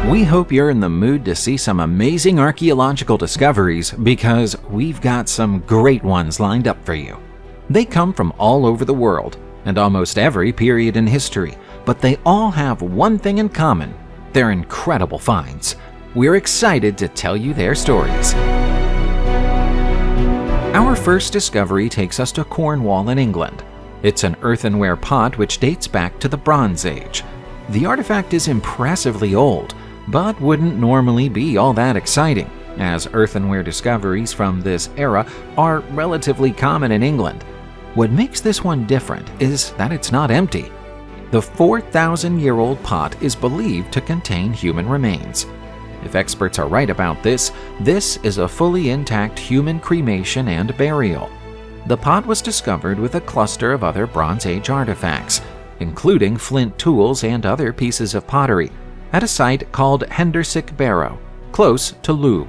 We hope you're in the mood to see some amazing archaeological discoveries because we've got some great ones lined up for you. They come from all over the world and almost every period in history, but they all have one thing in common: they're incredible finds. We're excited to tell you their stories. Our first discovery takes us to Cornwall in England. It's an earthenware pot which dates back to the Bronze Age. The artifact is impressively old, but wouldn't normally be all that exciting, as earthenware discoveries from this era are relatively common in England. What makes this one different is that it's not empty. The 4,000-year-old pot is believed to contain human remains. If experts are right about this, this is a fully intact human cremation and burial. The pot was discovered with a cluster of other Bronze Age artifacts, including flint tools and other pieces of pottery, at a site called Hendersick Barrow, close to Looe.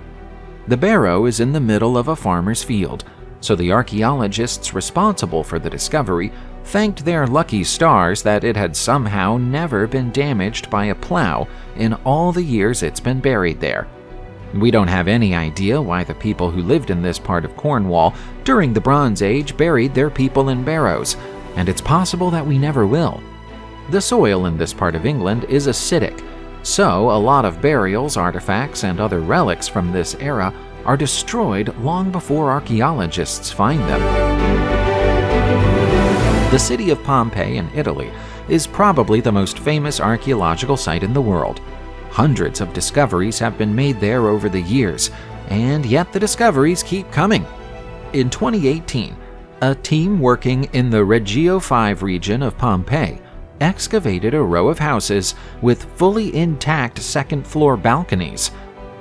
The barrow is in the middle of a farmer's field, so the archaeologists responsible for the discovery thanked their lucky stars that it had somehow never been damaged by a plow in all the years it's been buried there. We don't have any idea why the people who lived in this part of Cornwall during the Bronze Age buried their people in barrows, and it's possible that we never will. The soil in this part of England is acidic, so a lot of burials, artifacts, and other relics from this era are destroyed long before archaeologists find them. The city of Pompeii in Italy is probably the most famous archaeological site in the world. Hundreds of discoveries have been made there over the years, and yet the discoveries keep coming. In 2018, a team working in the Regio 5 region of Pompeii excavated a row of houses with fully intact second-floor balconies.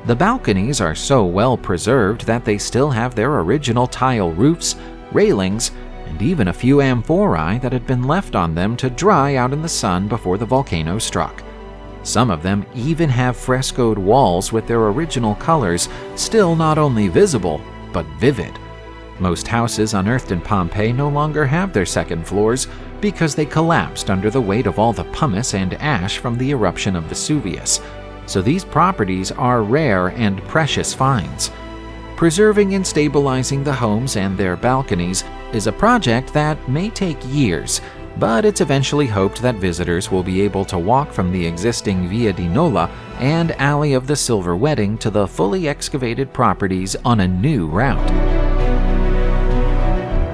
The balconies are so well preserved that they still have their original tile roofs, railings, and even a few amphorae that had been left on them to dry out in the sun before the volcano struck. Some of them even have frescoed walls with their original colors still not only visible, but vivid. Most houses unearthed in Pompeii no longer have their second floors because they collapsed under the weight of all the pumice and ash from the eruption of Vesuvius, so these properties are rare and precious finds. Preserving and stabilizing the homes and their balconies is a project that may take years, but it's eventually hoped that visitors will be able to walk from the existing Via di Nola and Alley of the Silver Wedding to the fully excavated properties on a new route.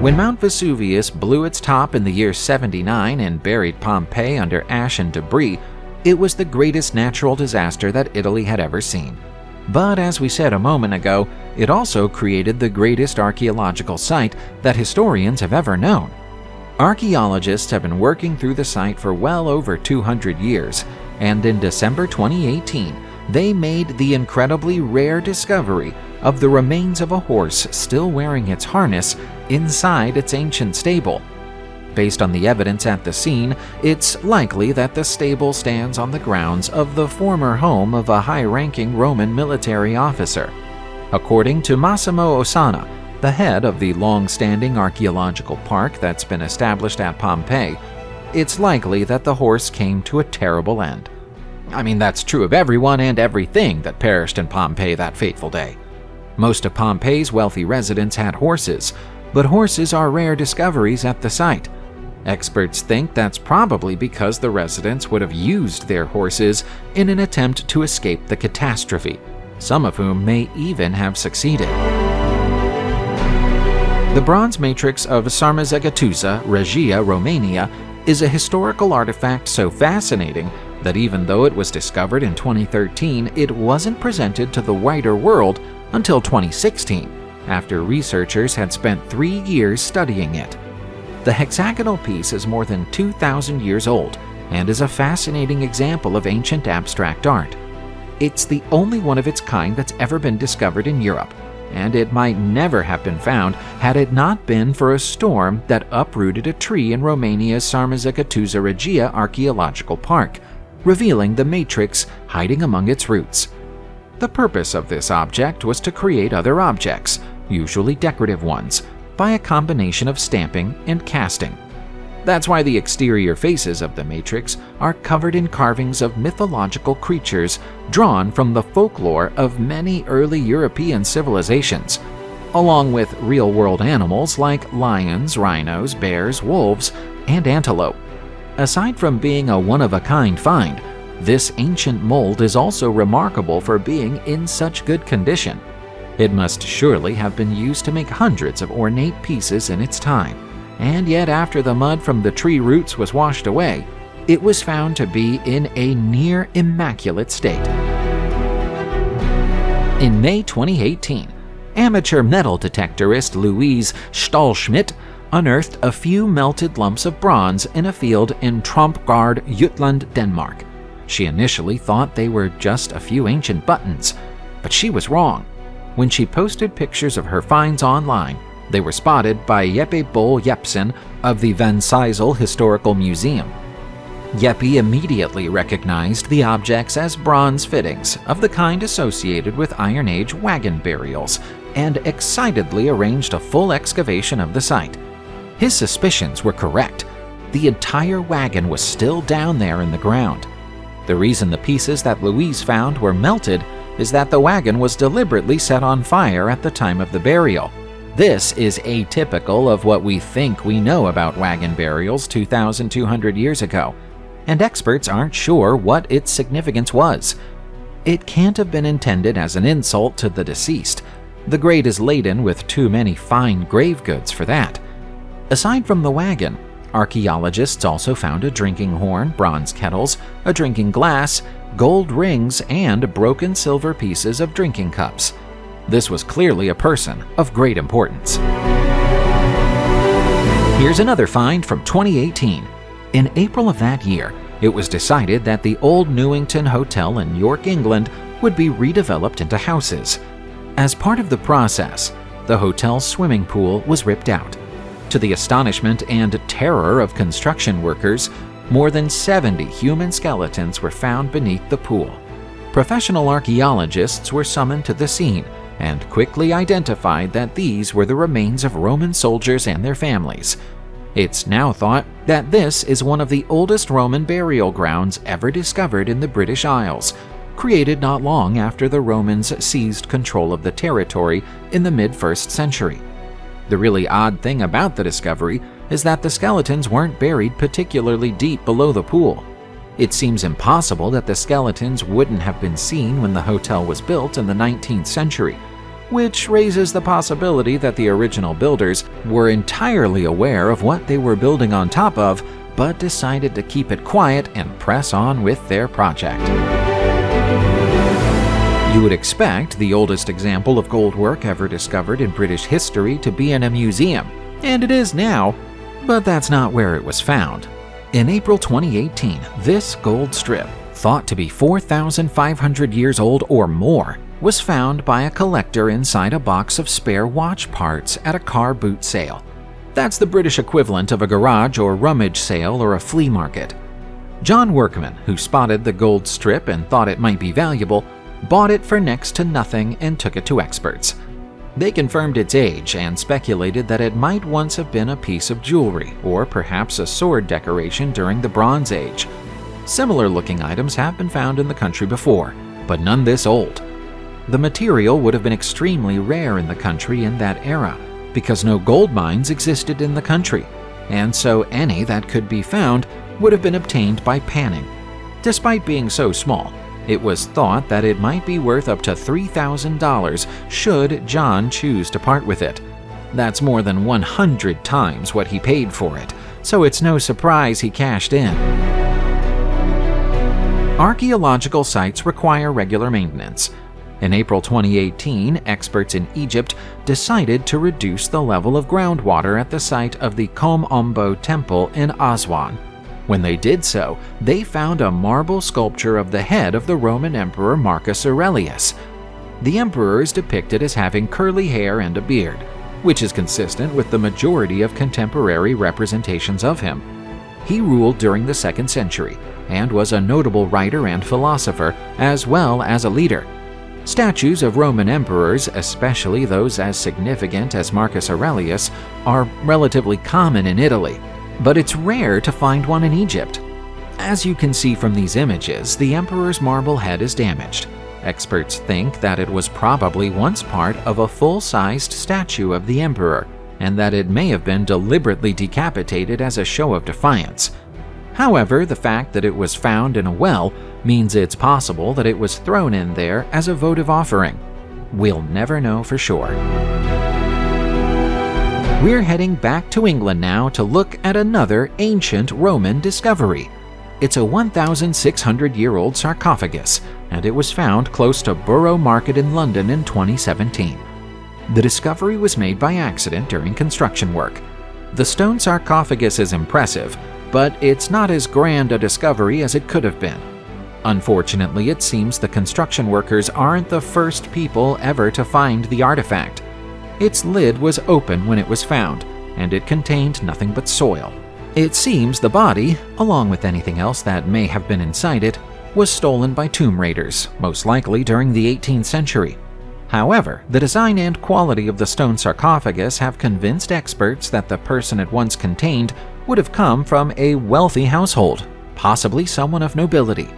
When Mount Vesuvius blew its top in the year 79 and buried Pompeii under ash and debris, it was the greatest natural disaster that Italy had ever seen. But as we said a moment ago, it also created the greatest archaeological site that historians have ever known. Archaeologists have been working through the site for well over 200 years, and in December 2018, they made the incredibly rare discovery of the remains of a horse still wearing its harness inside its ancient stable. Based on the evidence at the scene, it's likely that the stable stands on the grounds of the former home of a high-ranking Roman military officer. According to Massimo Ossana, the head of the long-standing archaeological park that's been established at Pompeii, it's likely that the horse came to a terrible end. I mean, that's true of everyone and everything that perished in Pompeii that fateful day. Most of Pompeii's wealthy residents had horses, but horses are rare discoveries at the site. Experts think that's probably because the residents would have used their horses in an attempt to escape the catastrophe, some of whom may even have succeeded. The bronze matrix of Sarcophagus, Regia, Romania, is a historical artifact so fascinating that even though it was discovered in 2013, it wasn't presented to the wider world until 2016, after researchers had spent 3 years studying it. The hexagonal piece is more than 2,000 years old and is a fascinating example of ancient abstract art. It's the only one of its kind that's ever been discovered in Europe, and it might never have been found had it not been for a storm that uprooted a tree in Romania's Sarcophagus Regia Archaeological Park, revealing the matrix hiding among its roots. The purpose of this object was to create other objects, usually decorative ones, by a combination of stamping and casting. That's why the exterior faces of the matrix are covered in carvings of mythological creatures drawn from the folklore of many early European civilizations, along with real-world animals like lions, rhinos, bears, wolves, and antelope. Aside from being a one-of-a-kind find, this ancient mold is also remarkable for being in such good condition. It must surely have been used to make hundreds of ornate pieces in its time, and yet after the mud from the tree roots was washed away, it was found to be in a near immaculate state. In May 2018, amateur metal detectorist Louise Stahlschmidt unearthed a few melted lumps of bronze in a field in Trompgard, Jutland, Denmark. She initially thought they were just a few ancient buttons, but she was wrong. When she posted pictures of her finds online, they were spotted by Jeppe Bol Jepsen of the Van Sijssel Historical Museum. Jeppe immediately recognized the objects as bronze fittings of the kind associated with Iron Age wagon burials and excitedly arranged a full excavation of the site. His suspicions were correct. The entire wagon was still down there in the ground. The reason the pieces that Louise found were melted is that the wagon was deliberately set on fire at the time of the burial. This is atypical of what we think we know about wagon burials 2,200 years ago, and experts aren't sure what its significance was. It can't have been intended as an insult to the deceased. The grate is laden with too many fine grave goods for that. Aside from the wagon, archaeologists also found a drinking horn, bronze kettles, a drinking glass, gold rings, and broken silver pieces of drinking cups. This was clearly a person of great importance. Here's another find from 2018. In April of that year, it was decided that the old Newington Hotel in York, England, would be redeveloped into houses. As part of the process, the hotel's swimming pool was ripped out. To the astonishment and terror of construction workers, more than 70 human skeletons were found beneath the pool. Professional archaeologists were summoned to the scene and quickly identified that these were the remains of Roman soldiers and their families. It's now thought that this is one of the oldest Roman burial grounds ever discovered in the British Isles, created not long after the Romans seized control of the territory in the mid-1st century. The really odd thing about the discovery is that the skeletons weren't buried particularly deep below the pool. It seems impossible that the skeletons wouldn't have been seen when the hotel was built in the 19th century, which raises the possibility that the original builders were entirely aware of what they were building on top of, but decided to keep it quiet and press on with their project. You would expect the oldest example of gold work ever discovered in British history to be in a museum, and it is now, but that's not where it was found. In April 2018, this gold strip, thought to be 4,500 years old or more, was found by a collector inside a box of spare watch parts at a car boot sale. That's the British equivalent of a garage or rummage sale or a flea market. John Workman, who spotted the gold strip and thought it might be valuable, bought it for next to nothing and took it to experts. They confirmed its age and speculated that it might once have been a piece of jewelry or perhaps a sword decoration during the Bronze Age. Similar-looking items have been found in the country before, but none this old. The material would have been extremely rare in the country in that era because no gold mines existed in the country, and so any that could be found would have been obtained by panning. Despite being so small, it was thought that it might be worth up to $3,000 should John choose to part with it. That's more than 100 times what he paid for it, so it's no surprise he cashed in. Archaeological sites require regular maintenance. In April 2018, experts in Egypt decided to reduce the level of groundwater at the site of the Kom Ombo Temple in Aswan. When they did so, they found a marble sculpture of the head of the Roman Emperor Marcus Aurelius. The emperor is depicted as having curly hair and a beard, which is consistent with the majority of contemporary representations of him. He ruled during the 2nd century and was a notable writer and philosopher, as well as a leader. Statues of Roman emperors, especially those as significant as Marcus Aurelius, are relatively common in Italy. but it's rare to find one in Egypt. As you can see from these images, the emperor's marble head is damaged. Experts think that it was probably once part of a full-sized statue of the emperor, and that it may have been deliberately decapitated as a show of defiance. However, the fact that it was found in a well means it's possible that it was thrown in there as a votive offering. We'll never know for sure. We're heading back to England now to look at another ancient Roman discovery. It's a 1,600-year-old sarcophagus, and it was found close to Borough Market in London in 2017. The discovery was made by accident during construction work. The stone sarcophagus is impressive, but it's not as grand a discovery as it could have been. Unfortunately, it seems the construction workers aren't the first people ever to find the artifact. Its lid was open when it was found, and it contained nothing but soil. It seems the body, along with anything else that may have been inside it, was stolen by tomb raiders, most likely during the 18th century. However, the design and quality of the stone sarcophagus have convinced experts that the person it once contained would have come from a wealthy household, possibly someone of nobility.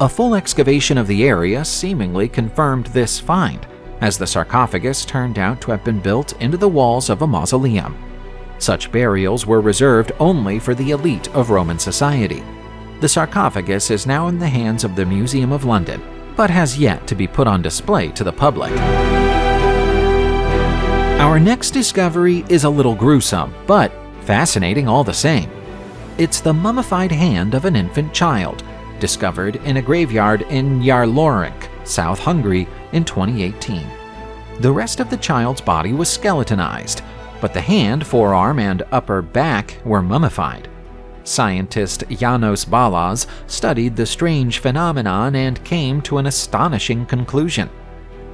A full excavation of the area seemingly confirmed this find, as the sarcophagus turned out to have been built into the walls of a mausoleum. Such burials were reserved only for the elite of Roman society. The sarcophagus is now in the hands of the Museum of London, but has yet to be put on display to the public. Our next discovery is a little gruesome, but fascinating all the same. It's the mummified hand of an infant child, discovered in a graveyard in Yarlorink, South Hungary, in 2018. The rest of the child's body was skeletonized, but the hand, forearm, and upper back were mummified. Scientist Janos Balas studied the strange phenomenon and came to an astonishing conclusion.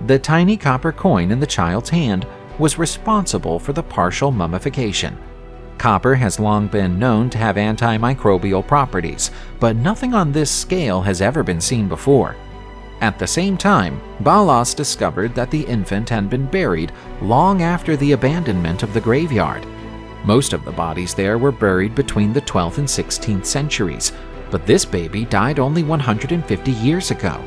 The tiny copper coin in the child's hand was responsible for the partial mummification. Copper has long been known to have antimicrobial properties, but nothing on this scale has ever been seen before. At the same time, Balas discovered that the infant had been buried long after the abandonment of the graveyard. Most of the bodies there were buried between the 12th and 16th centuries, but this baby died only 150 years ago.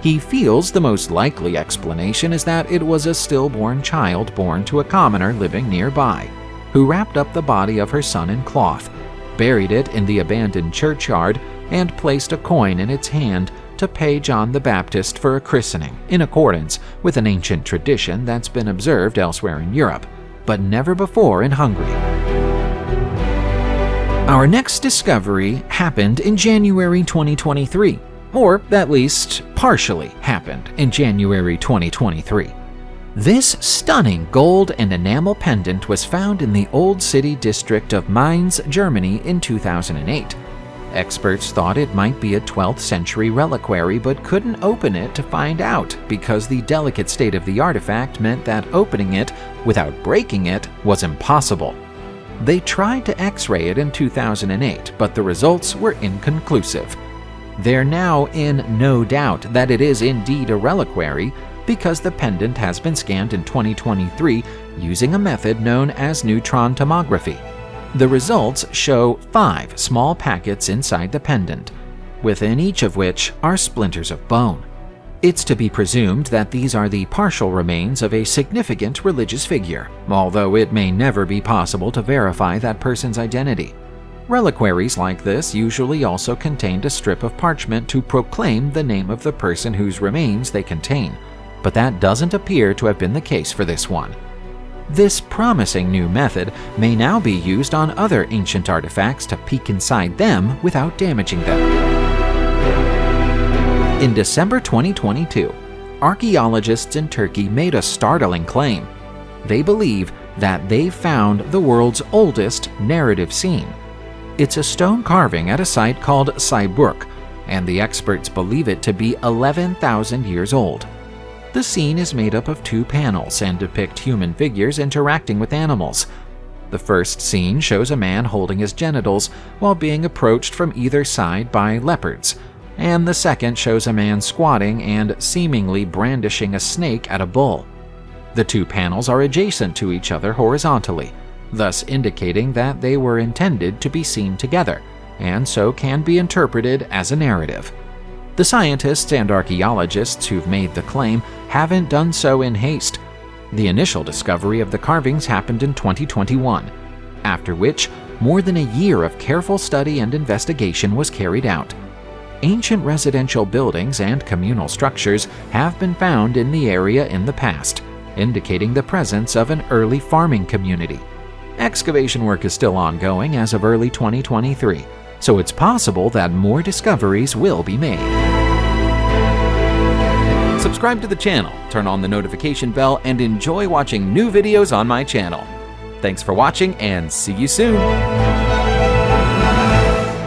He feels the most likely explanation is that it was a stillborn child born to a commoner living nearby, who wrapped up the body of her son in cloth, buried it in the abandoned churchyard, and placed a coin in its hand to pay John the Baptist for a christening, in accordance with an ancient tradition that's been observed elsewhere in Europe, but never before in Hungary. Our next discovery happened in January 2023, or at least partially happened in January 2023. This stunning gold and enamel pendant was found in the Old City district of Mainz, Germany in 2008. Experts thought it might be a 12th century reliquary but couldn't open it to find out because the delicate state of the artifact meant that opening it without breaking it was impossible. They tried to X-ray it in 2008, but the results were inconclusive. They're now in no doubt that it is indeed a reliquary because the pendant has been scanned in 2023 using a method known as neutron tomography. The results show 5 small packets inside the pendant, within each of which are splinters of bone. It's to be presumed that these are the partial remains of a significant religious figure, although it may never be possible to verify that person's identity. Reliquaries like this usually also contained a strip of parchment to proclaim the name of the person whose remains they contain, but that doesn't appear to have been the case for this one. This promising new method may now be used on other ancient artifacts to peek inside them without damaging them. In December 2022, archaeologists in Turkey made a startling claim. They believe that they found the world's oldest narrative scene. It's a stone carving at a site called Sayburk, and the experts believe it to be 11,000 years old. The scene is made up of 2 panels and depict human figures interacting with animals. The first scene shows a man holding his genitals while being approached from either side by leopards, and the second shows a man squatting and seemingly brandishing a snake at a bull. The 2 panels are adjacent to each other horizontally, thus indicating that they were intended to be seen together, and so can be interpreted as a narrative. The scientists and archaeologists who've made the claim haven't done so in haste. The initial discovery of the carvings happened in 2021, after which more than a year of careful study and investigation was carried out. Ancient residential buildings and communal structures have been found in the area in the past, indicating the presence of an early farming community. Excavation work is still ongoing as of early 2023, so it's possible that more discoveries will be made. Subscribe to the channel, turn on the notification bell, and enjoy watching new videos on my channel. Thanks for watching, and see you soon!